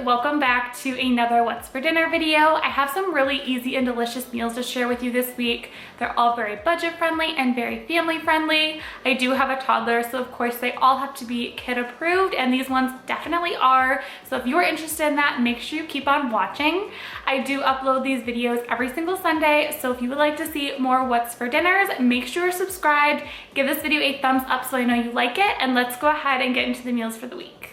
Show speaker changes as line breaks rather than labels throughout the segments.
welcome back to another What's for Dinner video. I have some really easy and delicious meals to share with you this week. They're all very budget friendly and very family friendly. I do have a toddler, so of course they all have to be kid approved, and these ones definitely are. So if you're interested in that, make sure you keep on watching. I do upload these videos every single Sunday, so if you would like to see more What's for Dinners, make sure you're subscribed. Give this video a thumbs up so I know you like it, and let's go ahead and get into the meals for the week.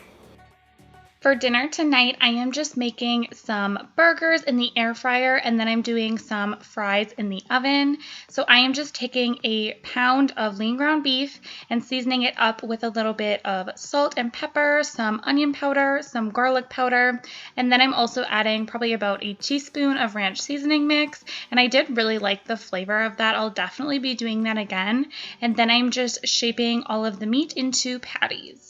For dinner tonight, I am just making some burgers in the air fryer, and then I'm doing some fries in the oven. So I am just taking a pound of lean ground beef and seasoning it up with a little bit of salt and pepper, some onion powder, some garlic powder, and then I'm also adding probably about a teaspoon of ranch seasoning mix. And I did really like the flavor of that. I'll definitely be doing that again. And then I'm just shaping all of the meat into patties.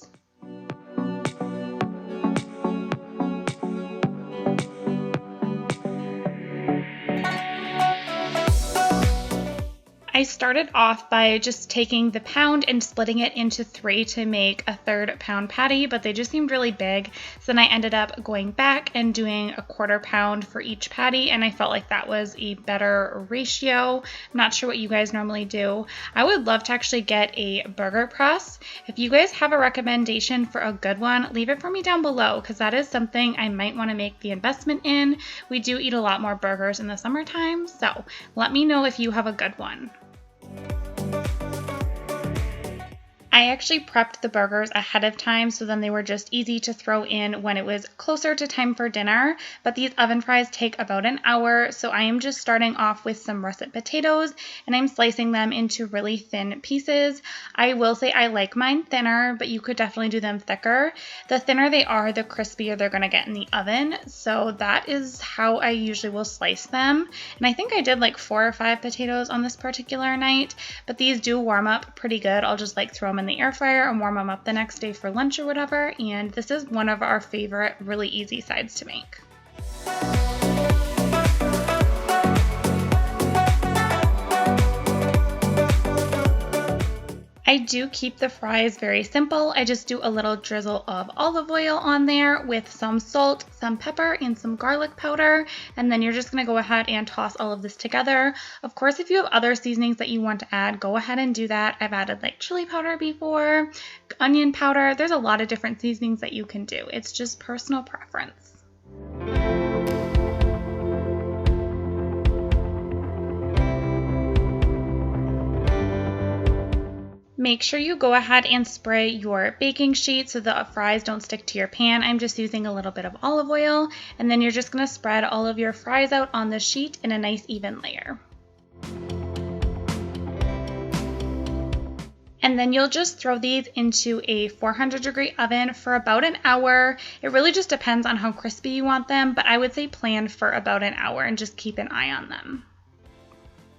I started off by just taking the pound and splitting it into 3 to make a 1/3 pound patty, but they just seemed really big. So then I ended up going back and doing a 1/4 pound for each patty, and I felt like that was a better ratio. I'm not sure what you guys normally do. I would love to actually get a burger press. If you guys have a recommendation for a good one, leave it for me down below, because that is something I might want to make the investment in. We do eat a lot more burgers in the summertime, so let me know if you have a good one. I actually prepped the burgers ahead of time, so then they were just easy to throw in when it was closer to time for dinner. But these oven fries take about an hour, so I am just starting off with some russet potatoes, and I'm slicing them into really thin pieces. I will say I like mine thinner, but you could definitely do them thicker. The thinner they are, the crispier they're going to get in the oven, so that is how I usually will slice them. And I think I did like 4 or 5 potatoes on this particular night, but these do warm up pretty good. I'll just like throw them in the air fryer and warm them up the next day for lunch or whatever, and this is one of our favorite really easy sides to make. I do keep the fries very simple. I just do a little drizzle of olive oil on there with some salt, some pepper, and some garlic powder. And then you're just going to go ahead and toss all of this together. Of course, if you have other seasonings that you want to add, go ahead and do that. I've added like chili powder before, onion powder. There's a lot of different seasonings that you can do. It's just personal preference. Make sure you go ahead and spray your baking sheet so the fries don't stick to your pan. I'm just using a little bit of olive oil, and then you're just going to spread all of your fries out on the sheet in a nice even layer. And then you'll just throw these into a 400-degree oven for about an hour. It really just depends on how crispy you want them, but I would say plan for about an hour and just keep an eye on them.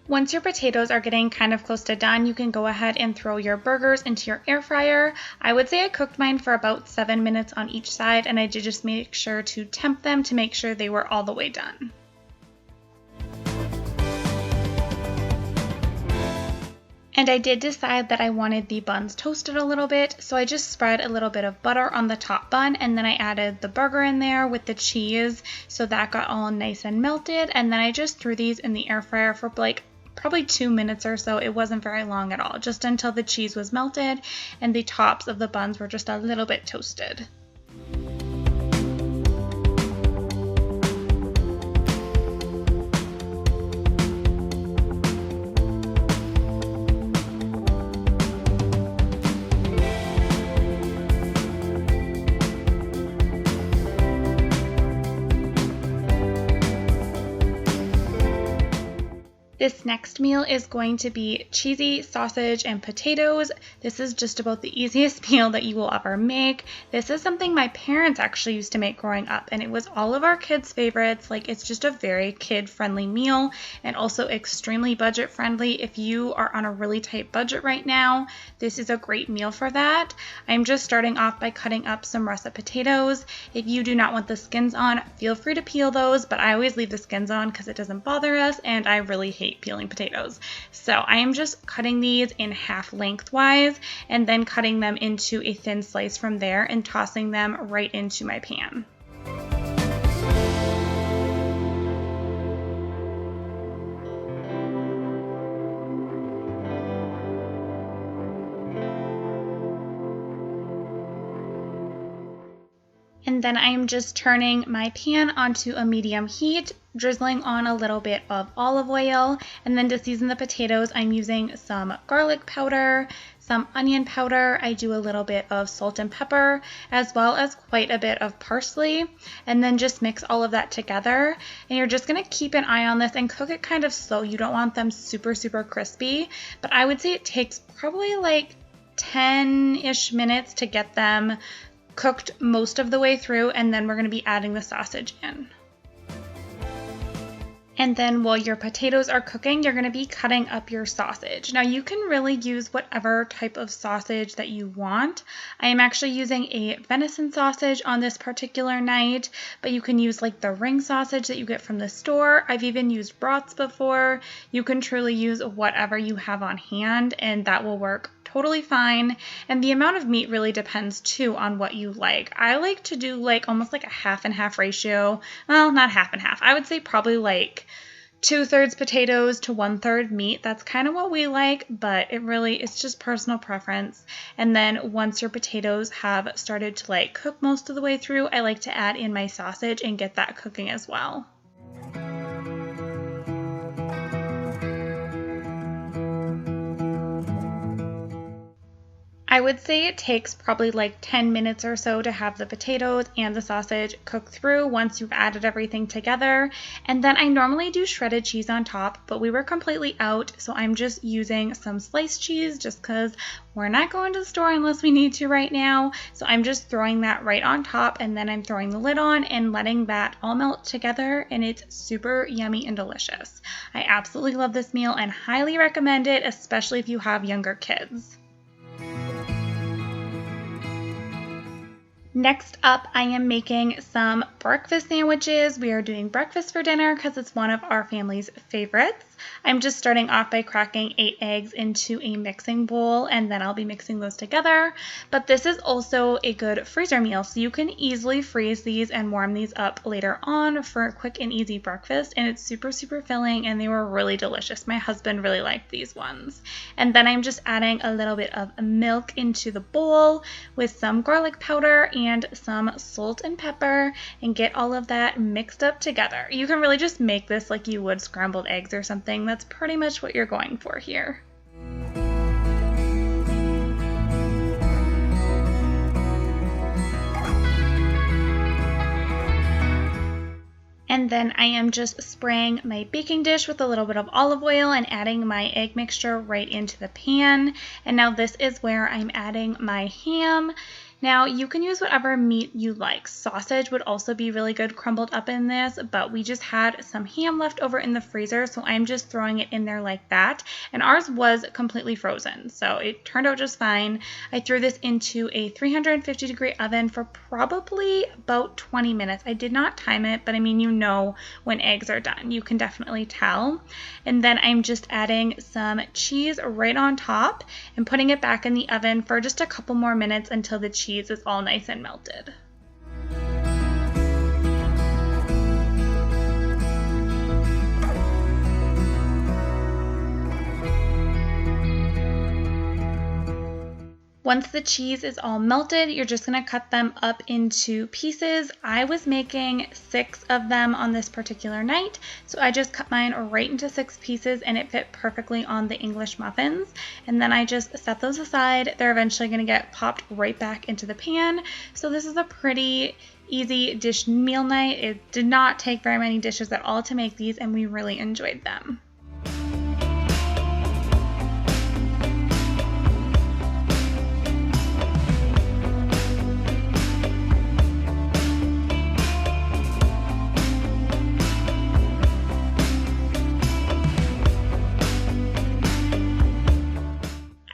Once your potatoes are getting kind of close to done, you can go ahead and throw your burgers into your air fryer. I would say I cooked mine for about 7 minutes on each side, and I did just make sure to temp them to make sure they were all the way done. And I did decide that I wanted the buns toasted a little bit, so I just spread a little bit of butter on the top bun, and then I added the burger in there with the cheese, so that got all nice and melted, and then I just threw these in the air fryer for like probably 2 minutes or so. It wasn't very long at all, just until the cheese was melted and the tops of the buns were just a little bit toasted. This next meal is going to be cheesy sausage and potatoes. This is just about the easiest meal that you will ever make. This is something my parents actually used to make growing up, and it was all of our kids' favorites. Like, it's just a very kid-friendly meal and also extremely budget-friendly. If you are on a really tight budget right now, this is a great meal for that. I'm just starting off by cutting up some russet potatoes. If you do not want the skins on, feel free to peel those, but I always leave the skins on because it doesn't bother us, and I really hate peeling potatoes. So I am just cutting these in half lengthwise and then cutting them into a thin slice from there and tossing them right into my pan. And then I'm just turning my pan onto a medium heat, drizzling on a little bit of olive oil. And then to season the potatoes, I'm using some garlic powder, some onion powder. I do a little bit of salt and pepper, as well as quite a bit of parsley. And then just mix all of that together. And you're just gonna keep an eye on this and cook it kind of slow. You don't want them super, super crispy, but I would say it takes probably like 10-ish minutes to get them cooked most of the way through, and then we're going to be adding the sausage in. And then while your potatoes are cooking, you're going to be cutting up your sausage. Now you can really use whatever type of sausage that you want. I am actually using a venison sausage on this particular night, but you can use like the ring sausage that you get from the store. I've even used brats before. You can truly use whatever you have on hand, and that will work totally fine. And the amount of meat really depends too on what you like. I like to do like almost like a half and half ratio. Well, not half and half. I would say probably like 2/3 potatoes to 1/3 meat. That's kind of what we like, but it's just personal preference. And then once your potatoes have started to like cook most of the way through, I like to add in my sausage and get that cooking as well. I would say it takes probably like 10 minutes or so to have the potatoes and the sausage cook through once you've added everything together. And then I normally do shredded cheese on top, but we were completely out, so I'm just using some sliced cheese just because we're not going to the store unless we need to right now. So I'm just throwing that right on top, and then I'm throwing the lid on and letting that all melt together, and it's super yummy and delicious. I absolutely love this meal and highly recommend it, especially if you have younger kids. Next up, I am making some breakfast sandwiches. We are doing breakfast for dinner because it's one of our family's favorites. I'm just starting off by cracking 8 eggs into a mixing bowl, and then I'll be mixing those together. But this is also a good freezer meal, so you can easily freeze these and warm these up later on for a quick and easy breakfast, and it's super, super filling, and they were really delicious. My husband really liked these ones. And then I'm just adding a little bit of milk into the bowl with some garlic powder and some salt and pepper, and get all of that mixed up together. You can really just make this like you would scrambled eggs or something. That's pretty much what you're going for here. And then I am just spraying my baking dish with a little bit of olive oil and adding my egg mixture right into the pan. And now this is where I'm adding my ham. Now you can use whatever meat you like. Sausage would also be really good crumbled up in this, but we just had some ham left over in the freezer, so I'm just throwing it in there like that. And ours was completely frozen, so it turned out just fine. I threw this into a 350-degree oven for probably about 20 minutes. I did not time it, but I mean, you know when eggs are done. You can definitely tell. And then I'm just adding some cheese right on top and putting it back in the oven for just a couple more minutes until the cheese is all nice and melted. Once the cheese is all melted, you're just going to cut them up into pieces. I was making 6 of them on this particular night, so I just cut mine right into 6 pieces, and it fit perfectly on the English muffins. And then I just set those aside. They're eventually going to get popped right back into the pan. So this is a pretty easy dish meal night. It did not take very many dishes at all to make these, and we really enjoyed them.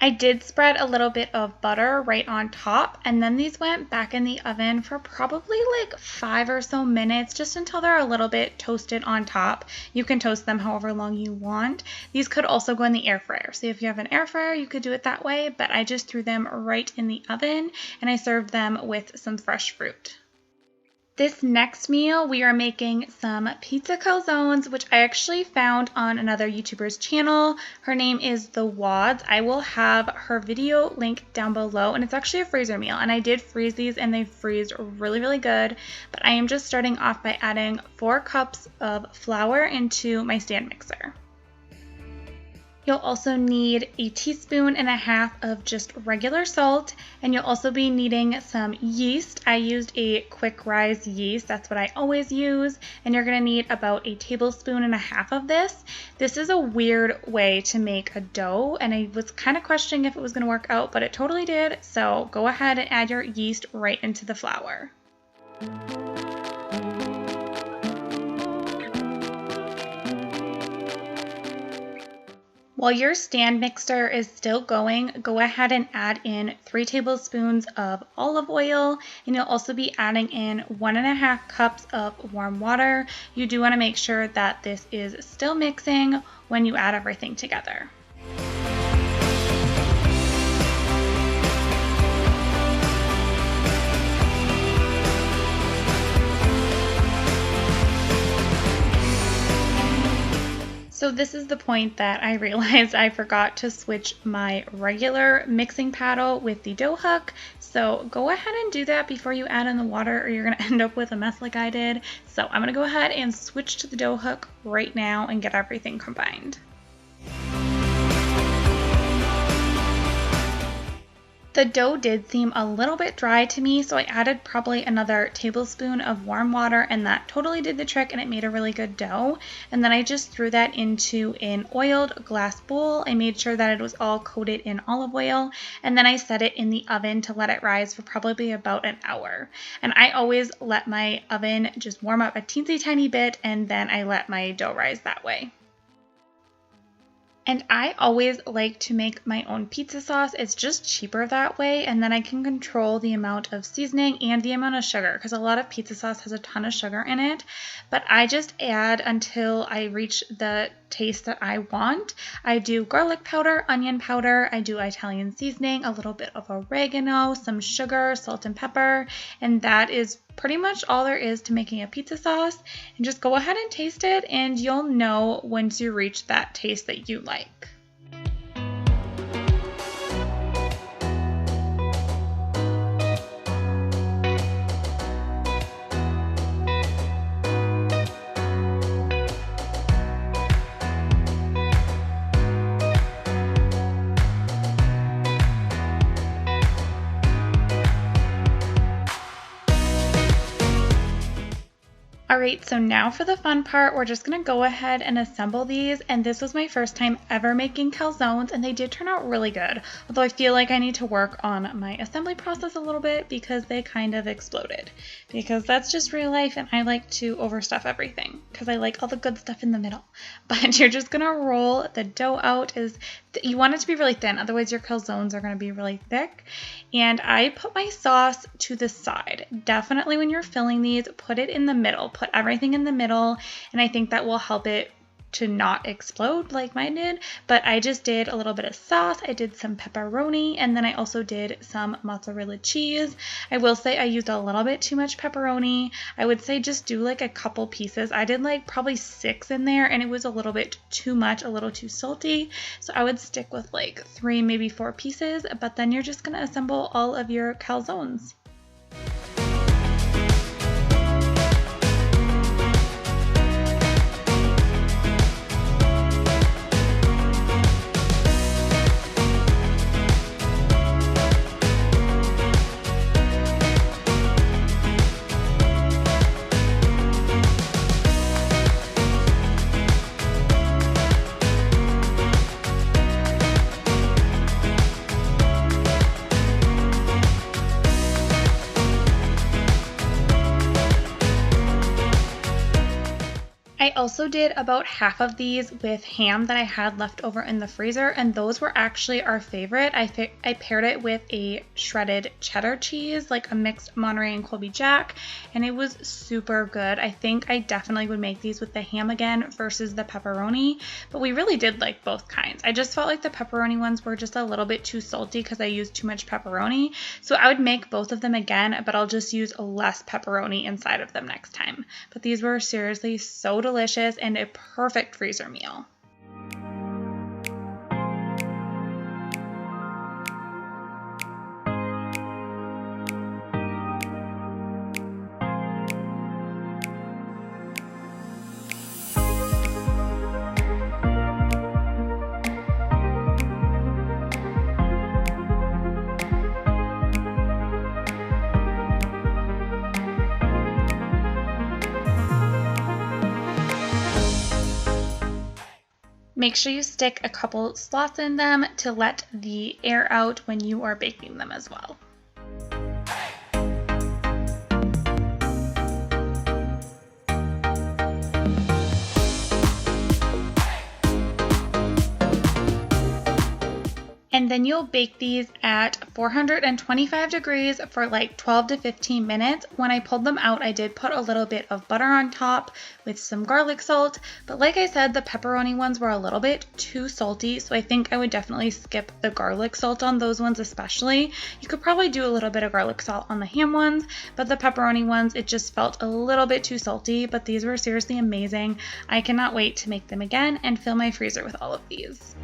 I did spread a little bit of butter right on top, and then these went back in the oven for probably like 5 or so minutes, just until they're a little bit toasted on top. You can toast them however long you want. These could also go in the air fryer. So if you have an air fryer, you could do it that way, but I just threw them right in the oven, and I served them with some fresh fruit. This next meal, we are making some pizza calzones, which I actually found on another YouTuber's channel. Her name is The Wads. I will have her video linked down below, and it's actually a freezer meal. And I did freeze these, and they freezed really, really good. But I am just starting off by adding 4 cups of flour into my stand mixer. You'll also need a 1.5 teaspoons of just regular salt, and you'll also be needing some yeast. I used a quick rise yeast, that's what I always use, and you're gonna need about 1.5 tablespoons of this. This is a weird way to make a dough, and I was kind of questioning if it was gonna work out, but it totally did, so go ahead and add your yeast right into the flour. While your stand mixer is still going, go ahead and add in 3 tablespoons of olive oil, and you'll also be adding in 1.5 cups of warm water. You do want to make sure that this is still mixing when you add everything together. So this is the point that I realized I forgot to switch my regular mixing paddle with the dough hook. So go ahead and do that before you add in the water, or you're gonna end up with a mess like I did. So I'm gonna go ahead and switch to the dough hook right now and get everything combined. The dough did seem a little bit dry to me, so I added probably another tablespoon of warm water, and that totally did the trick, and it made a really good dough. And then I just threw that into an oiled glass bowl. I made sure that it was all coated in olive oil, and then I set it in the oven to let it rise for probably about an hour. And I always let my oven just warm up a teensy tiny bit, and then I let my dough rise that way. And I always like to make my own pizza sauce. It's just cheaper that way, and then I can control the amount of seasoning and the amount of sugar, because a lot of pizza sauce has a ton of sugar in it. But I just add until I reach the taste that I want. I do garlic powder, onion powder, I do Italian seasoning, a little bit of oregano, some sugar, salt and pepper, and that is pretty much all there is to making a pizza sauce. And just go ahead and taste it, and you'll know once you reach that taste that you like. Alright, so now for the fun part, we're just going to go ahead and assemble these, and this was my first time ever making calzones, and they did turn out really good, although I feel like I need to work on my assembly process a little bit because they kind of exploded, because that's just real life, and I like to overstuff everything because I like all the good stuff in the middle. But you're just going to roll the dough out. You want it to be really thin, otherwise your calzones are going to be really thick. And I put my sauce to the side. Definitely when you're filling these, put it in the middle. Put everything in the middle, and I think that will help it to not explode like mine did. But I just did a little bit of sauce, I did some pepperoni, and then I also did some mozzarella cheese. I will say I used a little bit too much pepperoni. I would say just do like a couple pieces. I did like probably 6 in there, and it was a little bit too much, a little too salty. So I would stick with like 3, maybe 4 pieces, but then you're just gonna assemble all of your calzones. also did about half of these with ham that I had left over in the freezer, and those were actually our favorite. I paired it with a shredded cheddar cheese, like a mixed Monterey and Colby Jack, and it was super good. I think I definitely would make these with the ham again versus the pepperoni, but we really did like both kinds. I just felt like the pepperoni ones were just a little bit too salty because I used too much pepperoni, so I would make both of them again, but I'll just use less pepperoni inside of them next time. But these were seriously so delicious and a perfect freezer meal. Make sure you stick a couple slots in them to let the air out when you are baking them as well. And then you'll bake these at 425 degrees for like 12 to 15 minutes. When I pulled them out, I did put a little bit of butter on top with some garlic salt. But like I said, the pepperoni ones were a little bit too salty, so I think I would definitely skip the garlic salt on those ones especially. You could probably do a little bit of garlic salt on the ham ones, but the pepperoni ones, it just felt a little bit too salty, but these were seriously amazing. I cannot wait to make them again and fill my freezer with all of these.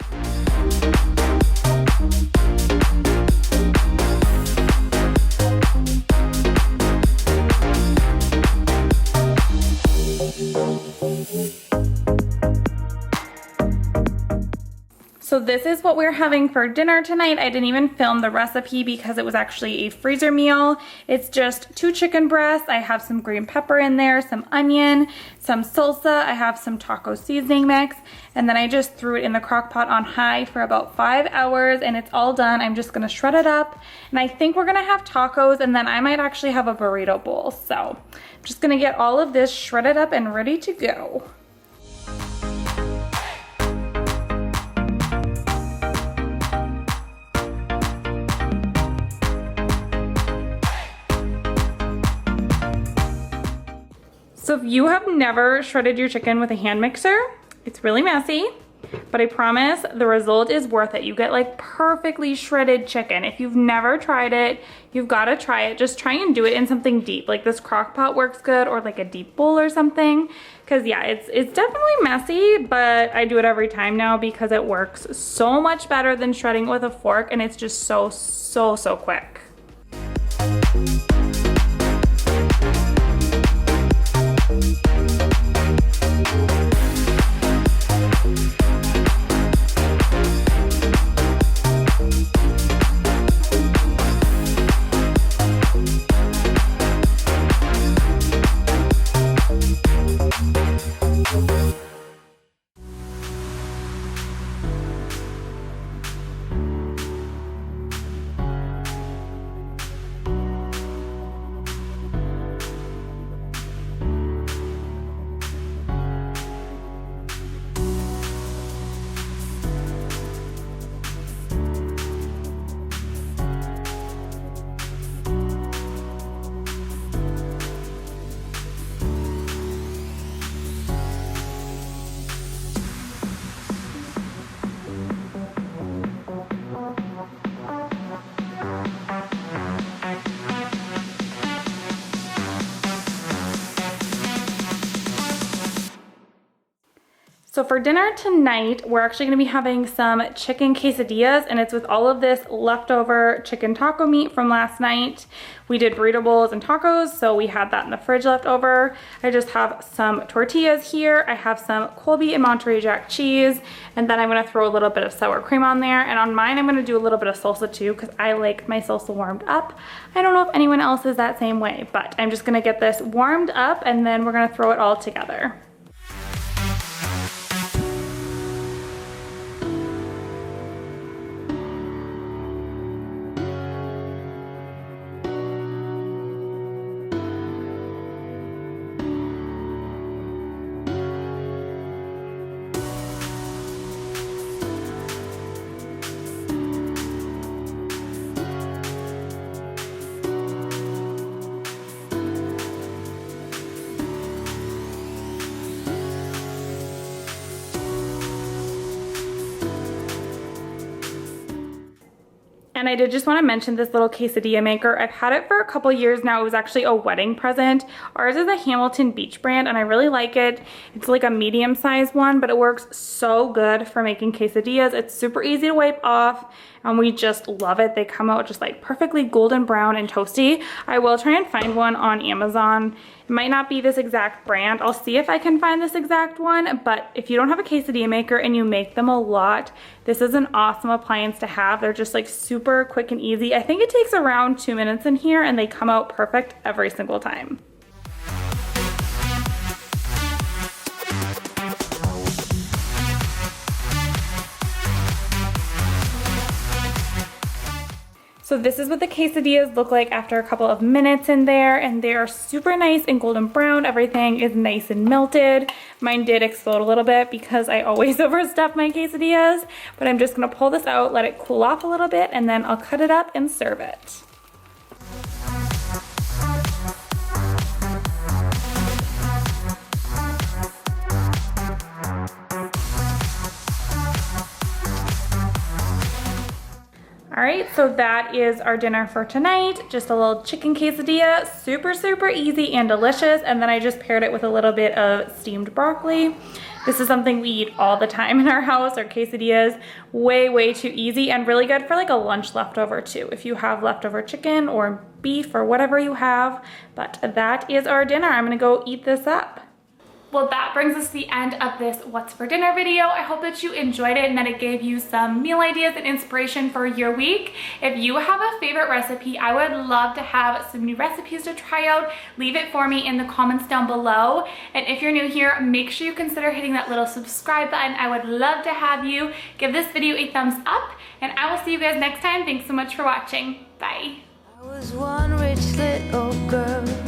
So this is what we're having for dinner tonight. I didn't even film the recipe because it was actually a freezer meal. It's just 2 chicken breasts. I have some green pepper in there, some onion, some salsa. I have some taco seasoning mix, and then I just threw it in the crock pot on high for about 5 hours, and it's all done. I'm just gonna shred it up, and I think we're gonna have tacos, and then I might actually have a burrito bowl. So I'm just gonna get all of this shredded up and ready to go. So if you have never shredded your chicken with a hand mixer, it's really messy, but I promise the result is worth it. You get like perfectly shredded chicken. If you've never tried it, you've got to try it. Just try and do it in something deep. Like this crock pot works good, or like a deep bowl or something. Cause yeah, it's definitely messy, but I do it every time now because it works so much better than shredding it with a fork, and it's just so quick. So for dinner tonight, we're actually gonna be having some chicken quesadillas, and it's with all of this leftover chicken taco meat from last night. We did burrito bowls and tacos, so we had that in the fridge left over. I just have some tortillas here. I have some Colby and Monterey Jack cheese, and then I'm gonna throw a little bit of sour cream on there. And on mine, I'm gonna do a little bit of salsa too, because I like my salsa warmed up. I don't know if anyone else is that same way, but I'm just gonna get this warmed up, and then we're gonna throw it all together. And I did just want to mention this little quesadilla maker. I've had it for a couple years now. It was actually a wedding present. Ours is a Hamilton Beach brand and I really like it. It's like a medium-sized one, but it works so good for making quesadillas. It's super easy to wipe off and we just love it. They come out just like perfectly golden brown and toasty. I will try and find one on Amazon. It might not be this exact brand. I'll see if I can find this exact one, but if you don't have a quesadilla maker and you make them a lot, this is an awesome appliance to have. They're just like super quick and easy. I think it takes around 2 minutes in here and they come out perfect every single time. So this is what the quesadillas look like after a couple of minutes in there, and they are super nice and golden brown. Everything is nice and melted. Mine did explode a little bit because I always overstuff my quesadillas, but I'm just gonna pull this out, let it cool off a little bit, and then I'll cut it up and serve it. All right, so that is our dinner for tonight. Just a little chicken quesadilla, super, super easy and delicious. And then I just paired it with a little bit of steamed broccoli. This is something we eat all the time in our house. Our quesadillas, way, way too easy and really good for like a lunch leftover too. If you have leftover chicken or beef or whatever you have. But that is our dinner. I'm gonna go eat this up. Well, that brings us to the end of this What's for Dinner video. I hope that you enjoyed it and that it gave you some meal ideas and inspiration for your week. If you have a favorite recipe, I would love to have some new recipes to try out. Leave it for me in the comments down below. And if you're new here, make sure you consider hitting that little subscribe button. I would love to have you. Give this video a thumbs up and I will see you guys next time. Thanks so much for watching. Bye.
I was one rich little girl.